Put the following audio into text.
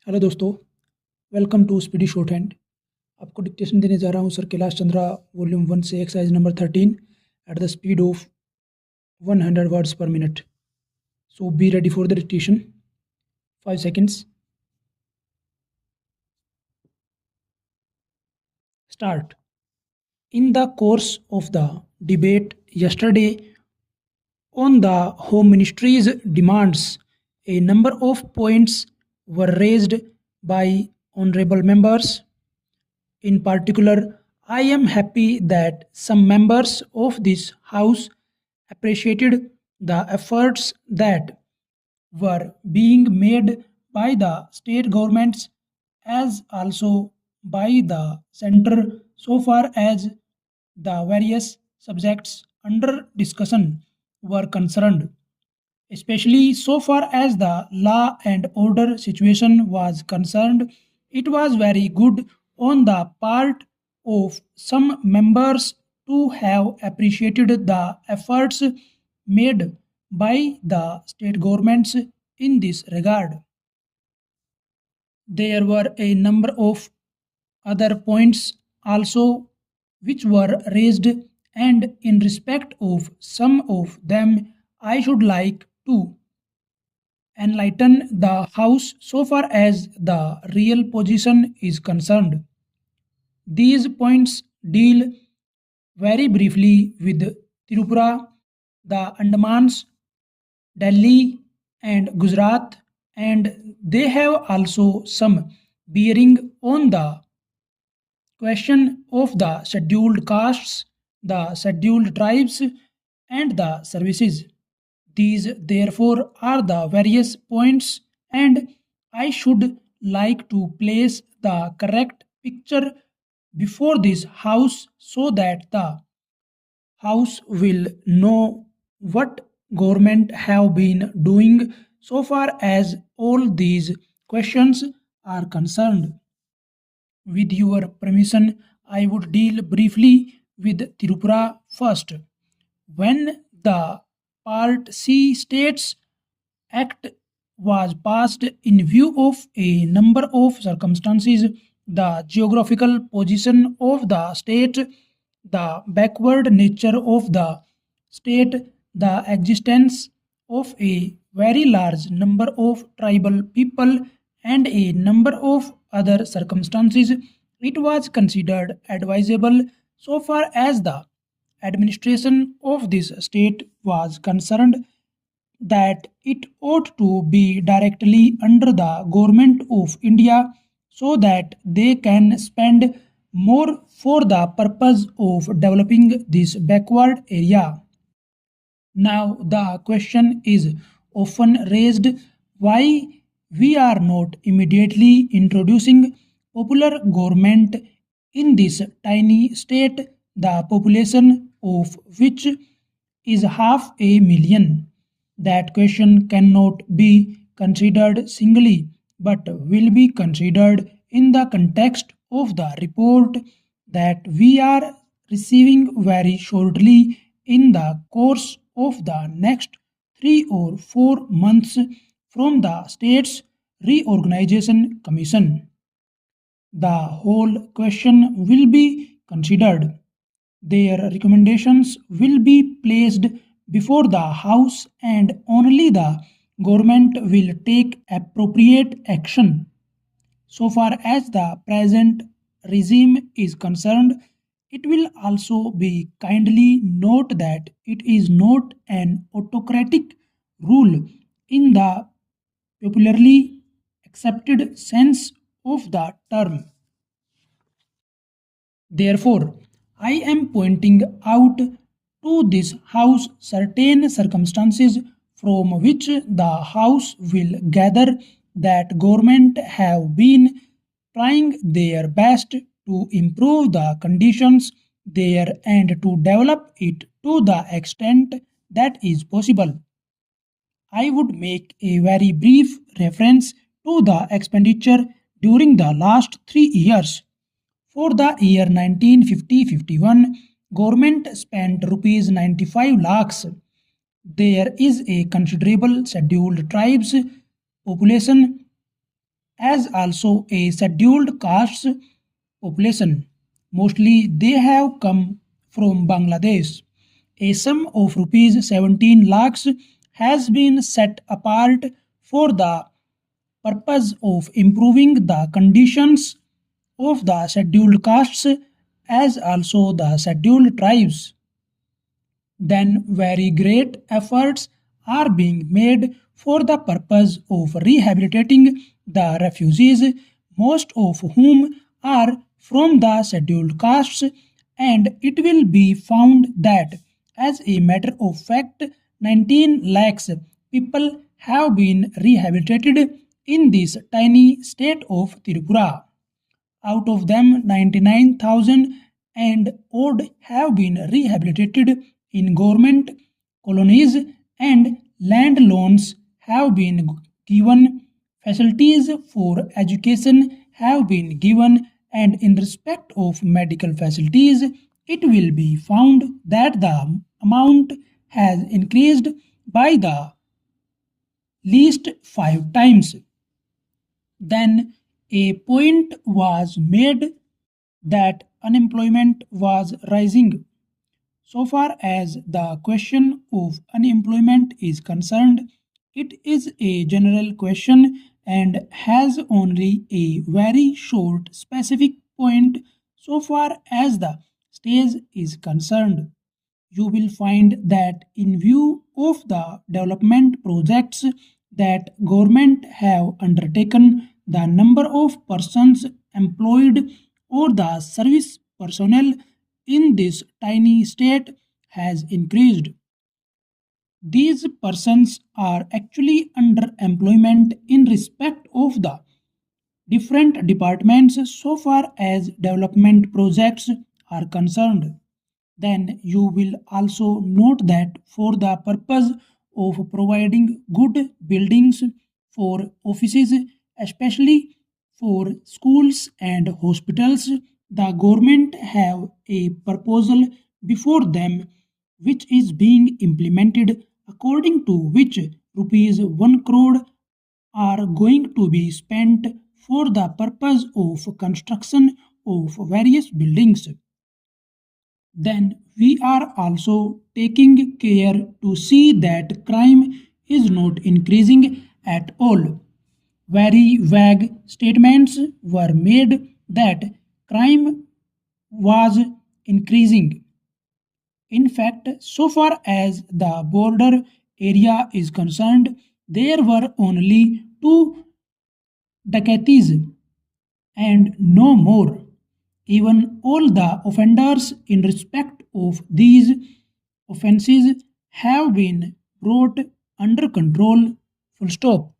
Hello दोस्तों, welcome to speedy shorthand. आपको dictation देने जा रहा हूँ सर कैलाश चंद्रा वॉल्यूम 1 से exercise number 13 at the speed of 100 words पर minute. So be ready for the dictation. 5 seconds. Start. In the course of the debate yesterday on the Home Ministry's demands, a number of points were raised by honorable members. In particular, I am happy that some members of this House appreciated the efforts that were being made by the state governments as also by the center so far as the various subjects under discussion were concerned, especially so far as the law and order situation was concerned. It was very good on the part of some members to have appreciated the efforts made by the state governments in this regard. There were a number of other points also which were raised, and in respect of some of them, I should like to enlighten the House so far as the real position is concerned. These points deal very briefly with Tripura, the Andamans, Delhi, and Gujarat, and they have also some bearing on the question of the scheduled castes, the scheduled tribes, and the services. These, therefore, are the various points, and I should like to place the correct picture before this House so that the House will know what government have been doing so far as all these questions are concerned. With your permission, I would deal briefly with Tripura first. When the Part C States Act was passed in view of a number of circumstances, the geographical position of the state, the backward nature of the state, the existence of a very large number of tribal people, and a number of other circumstances, it was considered advisable so far as the administration of this state was concerned that it ought to be directly under the government of India so that they can spend more for the purpose of developing this backward area. Now, the question is often raised why we are not immediately introducing popular government in this tiny state, the population of which is 500,000. That question cannot be considered singly but will be considered in the context of the report that we are receiving very shortly in the course of the next 3 or 4 months from the State's Reorganization Commission. The whole question will be considered. Their recommendations will be placed before the House and only the government will take appropriate action. So far as the present regime is concerned, it will also be kindly note that it is not an autocratic rule in the popularly accepted sense of the term. Therefore, I am pointing out to this House certain circumstances from which the House will gather that government have been trying their best to improve the conditions there and to develop it to the extent that is possible. I would make a very brief reference to the expenditure during the last 3 years. For the year 1950-51, government spent rupees 95 lakhs. There is a considerable scheduled tribes population as also a scheduled caste population. Mostly they have come from Bangladesh. A sum of rupees 17 lakhs has been set apart for the purpose of improving the conditions of the scheduled castes as also the scheduled tribes. Then very great efforts are being made for the purpose of rehabilitating the refugees, most of whom are from the scheduled castes, and it will be found that as a matter of fact 19 lakhs people have been rehabilitated in this tiny state of Tripura. Out of them, 99,000 and odd have been rehabilitated in government colonies, and land loans have been given, facilities for education have been given, and in respect of medical facilities, it will be found that the amount has increased by the least 5 times. Then a point was made that unemployment was rising. So far as the question of unemployment is concerned, it is a general question and has only a very short specific point so far as the stage is concerned. You will find that in view of the development projects that government have undertaken, the number of persons employed or the service personnel in this tiny state has increased. These persons are actually under employment in respect of the different departments so far as development projects are concerned. Then you will also note that for the purpose of providing good buildings for offices, especially for schools and hospitals, the government have a proposal before them which is being implemented, according to which rupees 1 crore are going to be spent for the purpose of construction of various buildings. Then we are also taking care to see that crime is not increasing at all. Very vague statements were made that crime was increasing. In fact, so far as the border area is concerned, there were only two dacoities and no more. Even all the offenders in respect of these offences have been brought under control. Full stop.